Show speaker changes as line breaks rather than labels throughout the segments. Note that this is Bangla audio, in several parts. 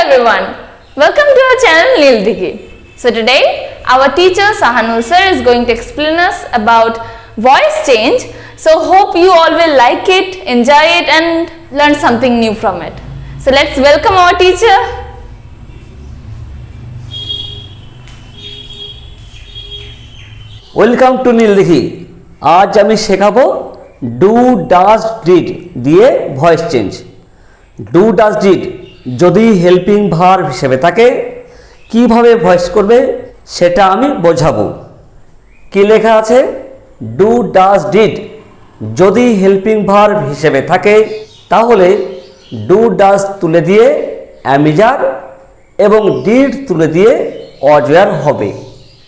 everyone, welcome to our channel Nil Digi. So today our teacher Sahanul sir is going to explain us about voice change. So hope you all will like it, enjoy it and learn something new from it. So let's welcome our teacher.
Welcome to নীল দেখি। আজ আমি শেখাবো ডু ডাজ ডিড দিয়ে voice change. Do does did যদি হেল্পিং ভার্ব হিসেবে থাকে কিভাবে ভয়েস করবে সেটা আমি বোঝাবো। কি লেখা আছে? ডু ডাজ ডিড যদি হেল্পিং ভার্ব হিসেবে থাকে তাহলে ডু ডাজ তুলে দিয়ে অ্যামিজার এবং ডিড তুলে দিয়ে অজয়ার হবে।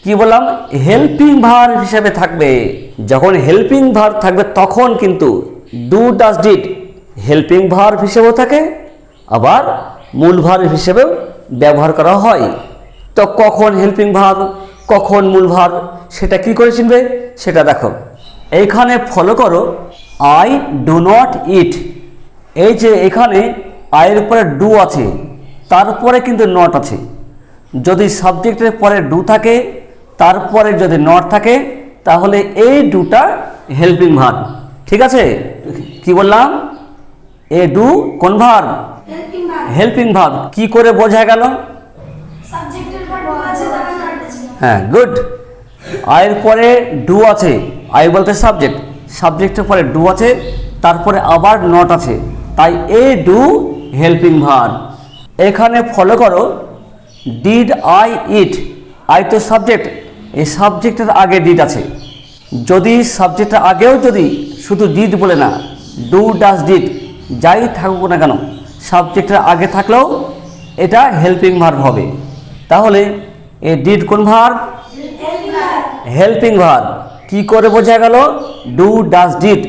কি বললাম? হেল্পিং ভার্ব হিসেবে থাকবে। যখন হেল্পিং ভার্ব থাকবে তখন কিন্তু do does did helping verb হিসেবেও থাকে, আবার মূল ভার্ব হিসেবেও ব্যবহার করা হয়। তো কখন হেল্পিং ভার্ব কখন মূল ভার্ব সেটা কি করে চিনবে সেটা দেখো। এইখানে ফলো করো, আই ডু নট ইট। এই যে এখানে আয়ের উপরে ডু আছে, তারপরে কিন্তু নট আছে। যদি সাবজেক্টের পরে ডু থাকে তারপরে যদি নট থাকে তাহলে এই ডুটা হেল্পিং ভার্ব। ঠিক আছে? কি বললাম? এ ডু কোন ভার্ব? Helping verb. কি করে বোঝা গেল? হ্যাঁ, গুড। আয়ের পরে ডু আছে, আই বলতে সাবজেক্ট, সাবজেক্টের পরে ডু আছে, তারপরে আবার নট আছে, তাই এ ডু হেল্পিং ভার্ব। এখানে ফলো করো, ডিড আই ইট। আই তো সাবজেক্ট, এই সাবজেক্টের আগে ডিড আছে। যদি সাবজেক্টের আগেও যদি শুধু ডিড বলে না, ডু ডাজ ডিড যাই থাকুক না কেন, সাবজেক্টের আগে থাকলেও এটা হেল্পিং ভার্ব হবে। তাহলে এ ডিড কোন ভার্ব? Helping verb. কি করে বোঝা গেল? ডু ডাজ ডিড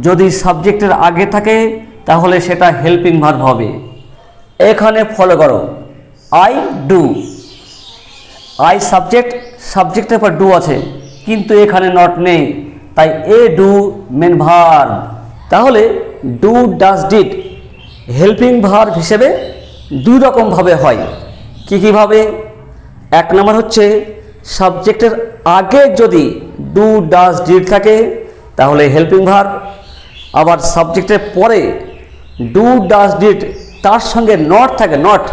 যদি সাবজেক্টের আগে থাকে তাহলে সেটা হেল্পিং ভার্ব হবে। এখানে ফলো করো, আই ডু। আই সাবজেক্ট, সাবজেক্টের পর ডু আছে কিন্তু এখানে নট নেই, তাই এ ডু মেন ভার্ব। তাহলে do does did helping verb হিসেবে দুই রকমভাবে হয়। কীভাবে? এক নম্বর হচ্ছে সাবজেক্টের আগে যদি ডু ডাজ ডিড থাকে তাহলে হেল্পিং ভার্ব, আবার সাবজেক্টের পরে ডু ডাজ ডিড তার সঙ্গে নট থাকে, নট,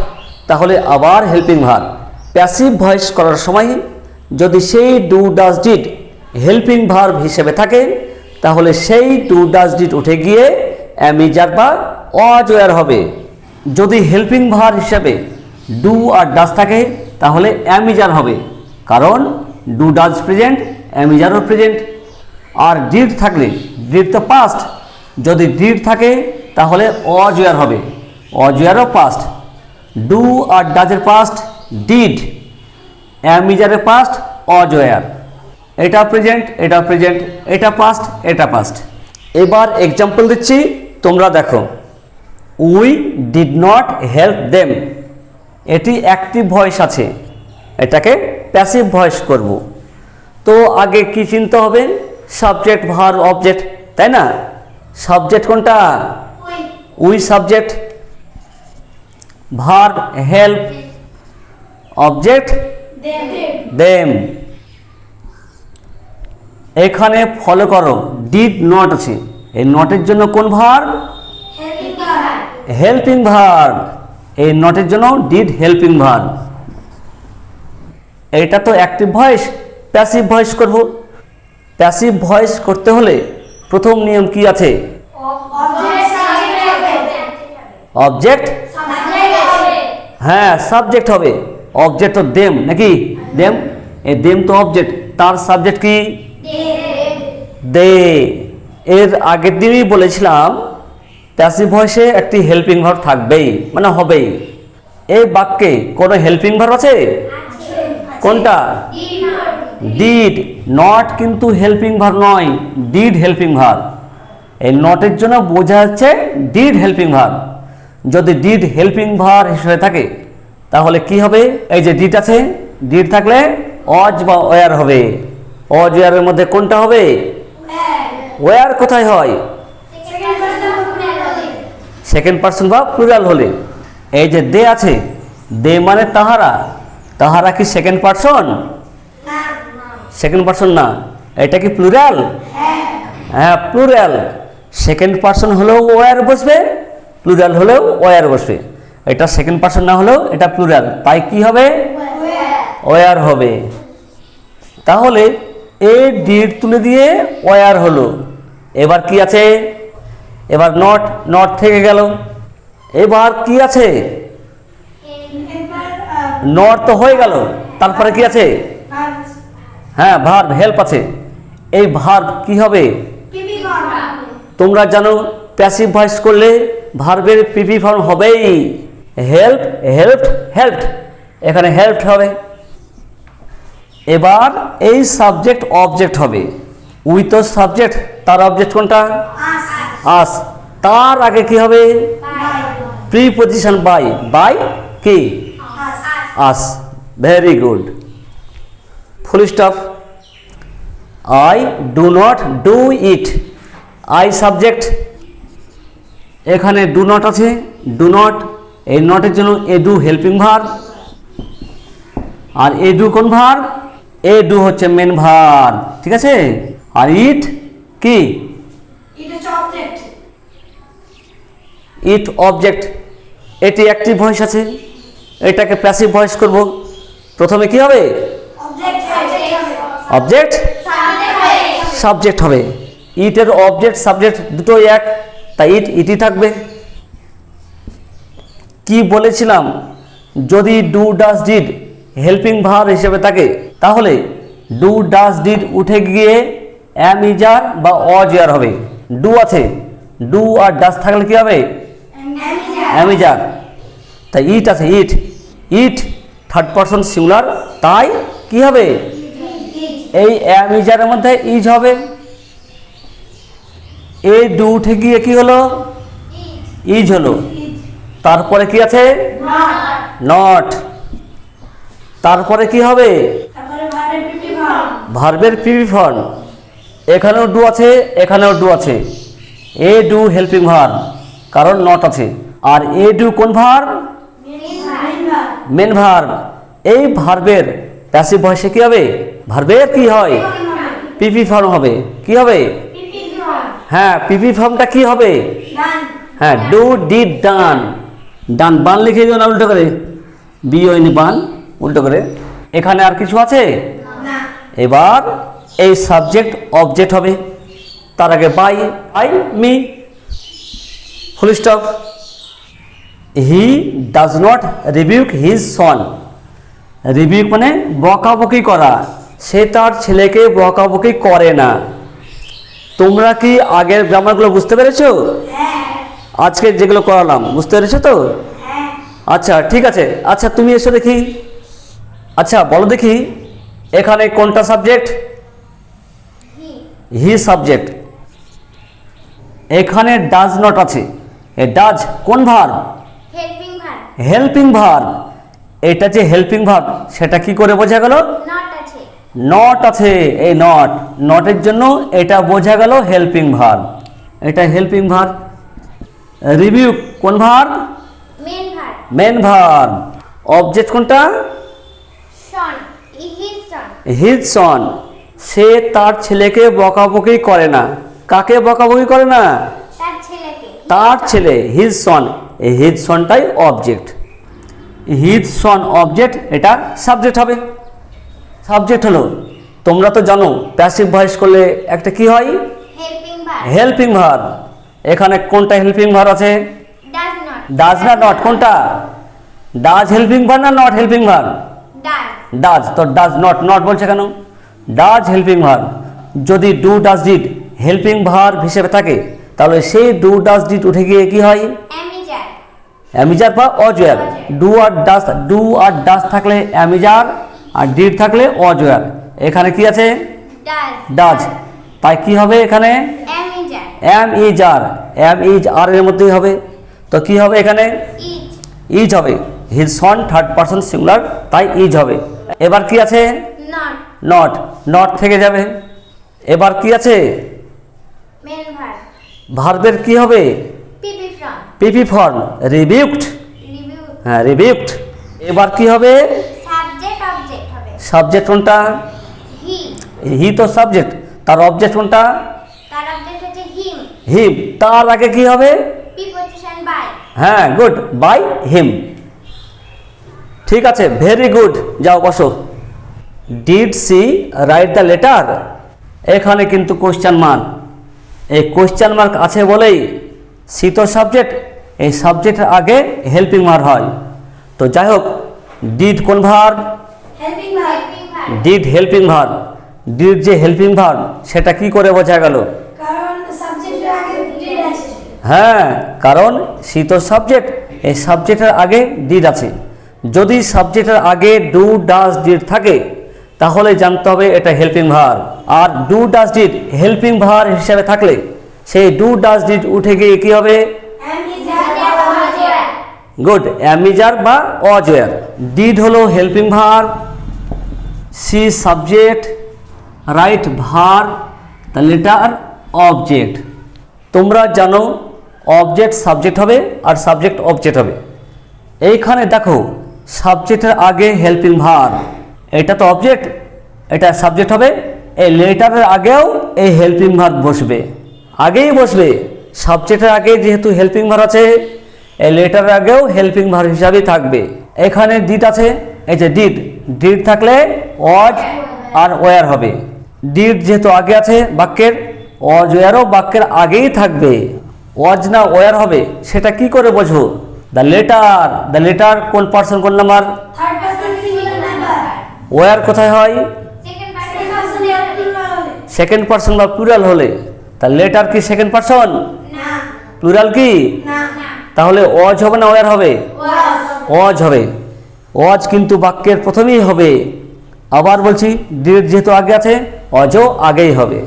তাহলে আবার হেল্পিং ভার্ব। প্যাসিভ ভয়েস করার সময় যদি সেই do does did helping verb হিসেবে থাকে তাহলে সেই ডু ডাজ ডিড উঠে গিয়ে অ্যামিজার বা অজয়ার হবে। যদি হেল্পিং ভার্ব হিসেবে ডু আর ডাজ থাকে তাহলে অ্যামিজার হবে, কারণ ডু ডাজ প্রেজেন্ট, অ্যামিজারও প্রেজেন্ট। আর ডিড থাকলে, ডিড তো পাস্ট, যদি ডিড থাকে তাহলে অজয়ার হবে, অজয়ারও পাস্ট। ডু আর ডাজের পাস্ট ডিড, অ্যামিজারের পাস্ট অজয়ার। এটা প্রেজেন্ট, এটা প্রেজেন্ট, এটা পাস্ট, এটা পাস্ট। এবার এক্সাম্পল দিচ্ছি, তোমরা দেখো। We did not help them, এটি অ্যাক্টিভ ভয়েস আছে, এটাকে প্যাসিভ ভয়েস করব। তো আগে কি চিনতে হবে? সাবজেক্ট ভার্ব অবজেক্ট, তাই না? সাবজেক্ট কোনটা? We subject, verb help, object them. এখানে ফলো করো, ডিড নট আছে, এই নটের জন্য কোন ভার্ব? Helping verb. এই নটের জন্য ডিড হেল্পিং ভার্ব। এটা তো অ্যাক্টিভ ভয়েস, প্যাসিভ ভয়েস করব। প্যাসিভ ভয়েস করতে হলে প্রথম নিয়ম কি আছে? অবজেক্ট, হ্যাঁ সাবজেক্ট হবে। অবজেক্ট তো দেম নাকি? দেম, এই দেম তো অবজেক্ট, তার সাবজেক্ট কি? দে। এর আগের দিনই বলেছিলাম প্যাসিভ ভয়েসে একটি হেল্পিং ভার্ব থাকবেই, মানে হবেই। এই বাক্যে কোনো হেল্পিং ভার্ব আছে? কোনটা? ডিড। নট কিন্তু হেল্পিং ভার্ব নয়, ডিড হেল্পিং ভার্ব। এই নটের জন্য বোঝা যাচ্ছে ডিড হেল্পিং ভার্ব। যদি ডিড হেল্পিং ভার্ব হিসেবে থাকে তাহলে কি হবে? এই যে ডিড আছে, ডিড থাকলে অজ বা ওয়ার হবে। অজ ওয়ারের মধ্যে কোনটা হবে? ওয়ার কোথায় হয়? সেকেন্ড পারসন বা প্লুরাল হলে। এই যে দে আছে, দে মানে তাহারা, তাহারা কি সেকেন্ড পারসন? সেকেন্ড পারসন না, এটা কি প্লুরাল? হ্যাঁ প্লুরাল। সেকেন্ড পারসন হলেও ওয়ার বসবে, প্লুরাল হলেও ওয়ার বসবে। এটা সেকেন্ড পারসন না হলেও এটা প্লুরাল, তাই কি হবে? ওয়ার হবে। তাহলে এ ডিড তুলে দিয়ে ওয়ার হলো। এবার কি আছে? এবার নট, নট থেকে গেল। এবার কি আছে? নট তো হয়ে গেল, তারপরে কি আছে? হ্যাঁ ভার্ব, হেল্প আছে। এই ভার্ব কি হবে? তোমরা জানো প্যাসিভ ভয়েস করলে ভার্বের পিপি ফর্ম হবেই। হেল্প, হেল্পড, হেল্পড, এখানে হেল্পড হবে। এবার এই সাবজেক্ট অবজেক্ট হবে। উইথ সাবজেক্ট, তার অবজেক্ট কোনটা? আস। তার আগে কি হবে? Preposition by. বাই কি? Us. Very good. Full stop. I do not do it. I subject, এখানে ডু নট আছে। ডু নট, এই নটের জন্য এ ডু হেল্পিং ভার্ব। আর এ ডু কোন ভার্ব? এ ডু হচ্ছে মেন ভার্ব, ঠিক আছে। আর ইট কি? It object. এটি অ্যাক্টিভ ভয়েস আছে, এটাকে প্যাসিভ ভয়েস করব। প্রথমে কি হবে? অবজেক্ট সাবজেক্ট হবে। ইটের অবজেক্ট সাবজেক্ট দুটোই এক, তাই ইট ইটই থাকবে। কি বলেছিলাম? যদি do does did helping verb হিসেবে থাকে তাহলে ডু ডাজ ডিড উঠে গিয়ে অ্যাম ইজ আর বা অজ আর হবে। ডু আছে, ডু আর ডাজ থাকলে কি হবে? অ্যাম ইজ আর। তাই ইট আছে, ইট। ইট থার্ড পারসন সিঙ্গুলার, তাই কি হবে? এই অ্যাম ইজ আরের মধ্যে ইজ হবে। এ ডু উঠে গিয়ে কি হলো? ইজ হলো। তারপরে কি আছে? নট। তারপরে কি হবে? ভার্বের পিপি ফর্ম। এখানেও ডু আছে, এখানেও ডু আছে। এ ডু হেল্পিং ভার্ব, কারণ নট আছে। আর এ ডু কোন ভার্ব? Main verb. এই ভার্বের প্যাসিভ ভয়েসে কি হবে? ভার্বের কি হয়? পিপি ফর্ম হবে। কি হবে? হ্যাঁ, পিপি ফর্মটা কি হবে? হ্যাঁ, ডু ডিড ডান। ডান, বান লিখে দিও না উল্টো করে, বিওএন বান উল্টো করে। এখানে আর কিছু আছে? এবার এই সাবজেক্ট অবজেক্ট হবে। তার আগে by, I me, full stop. He does not rebuke his son. Rebuke মানে বকাবকি করা, সে তার ছেলেকে বকাবকি করে না। তোমরা কি আগের গ্রামারগুলো বুঝতে পেরেছো? আজকে যেগুলো করালাম বুঝতে পেরেছো তো? আচ্ছা ঠিক আছে। আচ্ছা তুমি এসে দেখি, আচ্ছা বলো দেখি এখানে কোনটা সাবজেক্ট? He subject. এখানে ডাজ নট আছে। এ ডাজ কোন ভার্ব? Helping verb. এটা যে হেল্পিং ভার্ব সেটা কি করে বোঝা গেল? নট আছে। এই নট, নটের জন্য এটা বোঝা গেল হেল্পিং ভার্ব। এটা হেল্পিং ভার্ব। রিভিউ কোন ভার্ব? Main verb. অবজেক্ট কোনটা? His son. সে তার ছেলেকে বকাবকি করে না। কাকে বকাবকি করে না? তার ছেলে, হিজ সন। এই হিজ সনটাই অবজেক্ট। হিজ সন অবজেক্ট, এটা সাবজেক্ট হবে। সাবজেক্ট হলো, তোমরা তো জানো প্যাসিভ ভয়েস করলে একটা কি হয়? Helping verb. এখানে কোনটা হেল্পিং ভার্ব আছে? ডাজ না নট? কোনটা? ডাজ হেল্পিং ভার্ব না নট হেল্পিং ভার্ব? ডাজ। তো ডাজ নট, নট বলছে কেন? Does helping verb. যদি do does did helping verb হিসেবে থাকে তাহলে সেই ডু ডাজ ডিড উঠে গিয়ে কি হয়? অ্যামিজার বা অজয়ার। ডু আর ডাজ থাকলে অ্যামিজার, আর ডিড থাকলে অজয়ার। এখানে কি আছে? ডাজ। তাই কি হবে এখানে? Am is R. Am is আর এর মধ্যেই হবে। তো কি হবে এখানে? ইজ হবে। His son third person singular, তাই ইজ হবে। এবার কি আছে? নট। নট থেকে যাবে। এবার কি আছে? ভার্বের কি হবে? PP form. রিবিউকড। হ্যাঁ, রিবিউকড। এবার কি হবে?
সাবজেক্ট অবজেক্ট হবে।
সাবজেক্ট কোনটা?
হি।
হি তো সাবজেক্ট, তার অবজেক্ট কোনটা?
তার অবজেক্ট হচ্ছে হিম।
হিম। তার আগে কি হবে?
Preposition by.
হ্যাঁ, গুড, বাই হিম। ঠিক আছে, ভেরি গুড। যাও বসো। Did she write the letter? এখানে কিন্তু কোশ্চেন মার্ক, এই কোশ্চেন মার্ক আছে বলেই সি তো সাবজেক্ট, এই সাবজেক্টের আগে হেল্পিং ভার্ব হয়। তো যাই হোক, ডিড কোন verb?
Helping verb.
Did helping verb. Did যে হেল্পিং ভার্ব সেটা কি করে বোঝা গেল?
কারণ সাবজেক্টের আগে ডিড আছে।
হ্যাঁ, কারণ সি তো সাবজেক্ট, এই সাবজেক্টের আগে ডিড আছে। যদি সাবজেক্টের আগে ডু ডাজ ডিড থাকে তাহলে জানতে হবে এটা হেল্পিং ভার্ব। আর do does did helping verb হিসেবে থাকলে সেই ডু ডাজ ডিড উঠে গিয়ে কি হবে? গুড, অ্যামিজার বা অজয়ার। ডিড হলো helping verb, she subject, write verb, the letter object. তোমরা জানো অবজেক্ট সাবজেক্ট হবে আর সাবজেক্ট অবজেক্ট হবে। এইখানে দেখো সাবজেক্টের আগে হেল্পিং ভার্ব, এটা তো অবজেক্ট, এটা সাবজেক্ট হবে। এই লেটারের আগেও এই হেল্পিং ভার্ব বসবে, আগেই বসবে। সাবজেক্টের আগে যেহেতু হেল্পিং ভার্ব আছে, এই লেটারের আগেও হেল্পিং ভার্ব হিসাবেই থাকবে। এখানে ডিড আছে, এই যে ডিড, ডিড থাকলে ওয়াজ আর ওয়ার হবে। ডিড যেহেতু আগে আছে বাক্যের, ওয়াজ ওয়ারও বাক্যের আগেই থাকবে। ওয়াজ না ওয়ার হবে সেটা কি করে বুঝবো? দ্য লেটার, দ্য লেটার কোন পার্সন কোন number?
Third person singular number.
Were কোথায় হয়?
সেকেন্ড পারসন
সেকেন্ড পার্সন বা প্লুরাল হলে। তা লেটার কি সেকেন্ড পার্সন?
না।
প্লুরাল কি?
না।
তাহলে ওয়াজ হবে না ওয়ার হবে?
ওয়াজ।
ওয়াজ হবে। ওয়াজ কিন্তু বাক্যের প্রথমেই হবে। আবার বলছি, ডিড যেহেতু আগে আছে ওয়াজও আগেই হবে।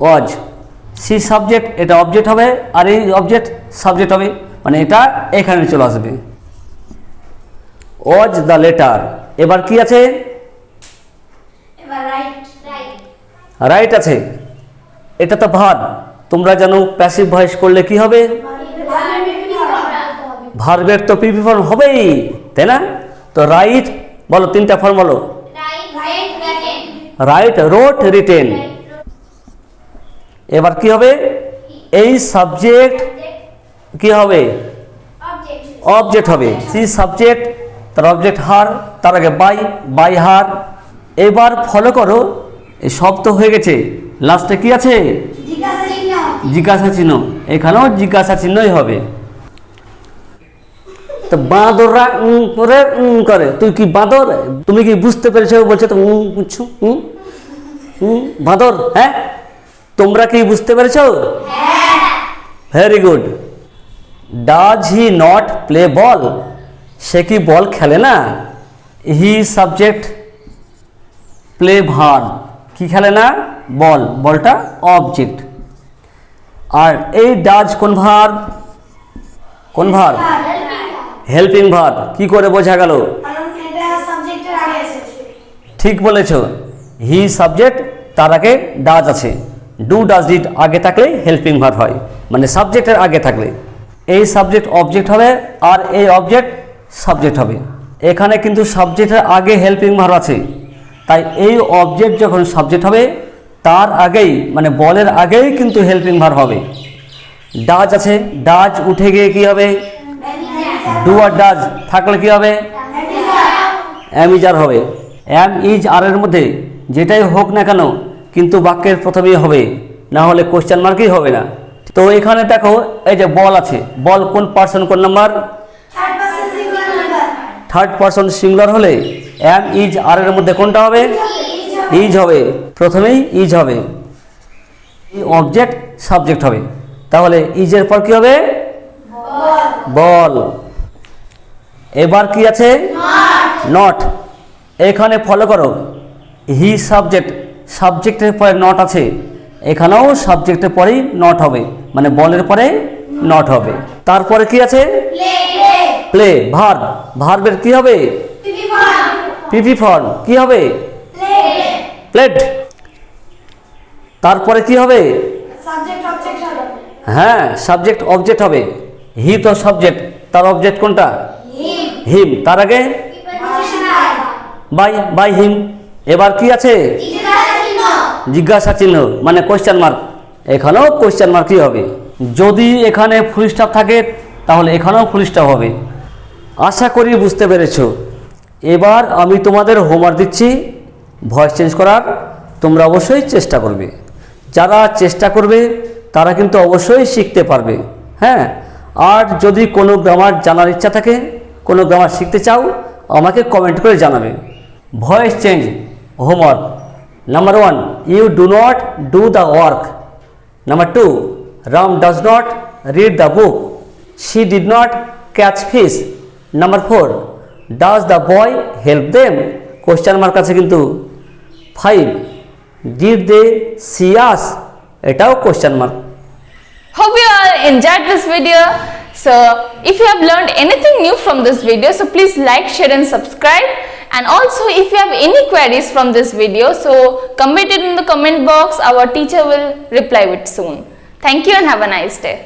ওয়াজ সি সাবজেক্ট, এটা অবজেক্ট হবে, আর এই অবজেক্ট সাবজেক্ট হবে, মানে এটা এখানে চলে আসবে। Was the letter. এবার কি আছে?
এবার রাইট।
রাইট আছে। এটা তো ভার্ব, তোমরা জানো প্যাসিভ ভয়েস করলে কি হবে? ভার্বের তো পিপি ফর্ম হবেই, তাই না? তো রাইট বলো, তিনটা ফর্ম বলো। Write, wrote, written. এবার কি হবে? এই সাবজেক্ট কি হবে? অবজেক্ট হবে। সি সাবজেক্ট, তার অবজেক্ট হার, তার আগে বাই, বাই হার। এবার ফলো করো, এই সব তো হয়ে গেছে, লাস্টে কি আছে? জিজ্ঞাসা চিহ্ন। এখানেও জিজ্ঞাসা চিহ্নই হবে। তো বাঁদররা করে করে, তুই কি বাঁদর? তুমি কি বুঝতে পেরেছো? বলছে তো বুঝছো, বাঁদর। হ্যাঁ, তোমরা কি বুঝতে পেরেছো? Very good. Does he not play ball? সে কি বল খেলে না? হি সাবজেক্ট, প্লে ভার্ব, কি খেলে না? বল, বলটা অবজেক্ট। আর এই ডাজ কোন ভার্ব? কোন ভার্ব? Helping verb. কি করে বোঝা গেল? ঠিক বলেছ, হি সাবজেক্ট, তার আগে ডাজ আছে। ডু ডাজ ডিড আগে থাকলে হেল্পিং ভার্ব হয়, মানে সাবজেক্টের আগে থাকলে। এই সাবজেক্ট অবজেক্ট হবে আর এই অবজেক্ট সাবজেক্ট হবে। এখানে কিন্তু সাবজেক্টের আগে হেল্পিং ভার্ব আছে, তাই এই অবজেক্ট যখন সাবজেক্ট হবে তার আগেই, মানে বলের আগেই কিন্তু হেল্পিং ভার্ব হবে। ডাজ আছে, ডাজ উঠে গিয়ে কি হবে? ডু আর ডাজ থাকলে কি হবে? অ্যামিজার হবে। অ্যাম ইজ আর এর মধ্যে যেটাই হোক না কেন কিন্তু বাক্যের প্রথমেই হবে, না হলে কোশ্চেন মার্কই হবে না। তো এখানে দেখো, এই যে বল আছে, বল কোন পার্সন কোন নাম্বার? থার্ড পার্সন সিঙ্গুলার হলে অ্যাম ইজ আর এর মধ্যে কোনটা হবে? ইজ হবে, প্রথমেই ইজ হবে। অবজেক্ট সাবজেক্ট হবে, তাহলে ইজের পর কি হবে? বল। এবার কি আছে? নট। এখানে ফলো করো, হি সাবজেক্ট, সাবজেক্টের পরে নট আছে, এখানেও সাবজেক্টের পরেই নট হবে, মানে বলের পরে নট হবে। তারপরে কি আছে? প্লে ভার্ব, ভার্বের কি হবে? পিপি ফর্ম, কি হবে? প্লেড। তারপরে কি হবে? হ্যাঁ, সাবজেক্ট অবজেক্ট হবে। হি তো সাবজেক্ট, তার অবজেক্ট কোনটা? হিম, তার আগে বাই হিম। এবার কি আছে? জিজ্ঞাসা চিহ্ন মানে কোশ্চেন মার্ক। এখানেও কোশ্চেন মার্কই হবে। যদি এখানে ফুল স্টপ থাকে তাহলে এখানেও ফুল স্টপ হবে। আশা করি বুঝতে পেরেছো। এবার আমি তোমাদের হোমওয়ার্ক দিচ্ছি ভয়েস চেঞ্জ করার, তোমরা অবশ্যই চেষ্টা করবে। যারা চেষ্টা করবে তারা কিন্তু অবশ্যই শিখতে পারবে। হ্যাঁ, আর যদি কোনো গ্রামার জানার ইচ্ছা থাকে, কোনো গ্রামার শিখতে চাও, আমাকে কমেন্ট করে জানাবে। Voice change homework number 1, you do not do the work. Number 2, Ram does not read the book, she did not catch fish. Number 4, does the boy help them, question mark আছে কিন্তু। 5, ডিড দে সি আস, এটাও question mark.
Hope you all enjoyed this video. So if you have learned anything new from this video, so please like, share and subscribe. And also if you have any queries from this video, so comment it in the comment box. Our teacher will reply it soon. Thank you and have a nice day.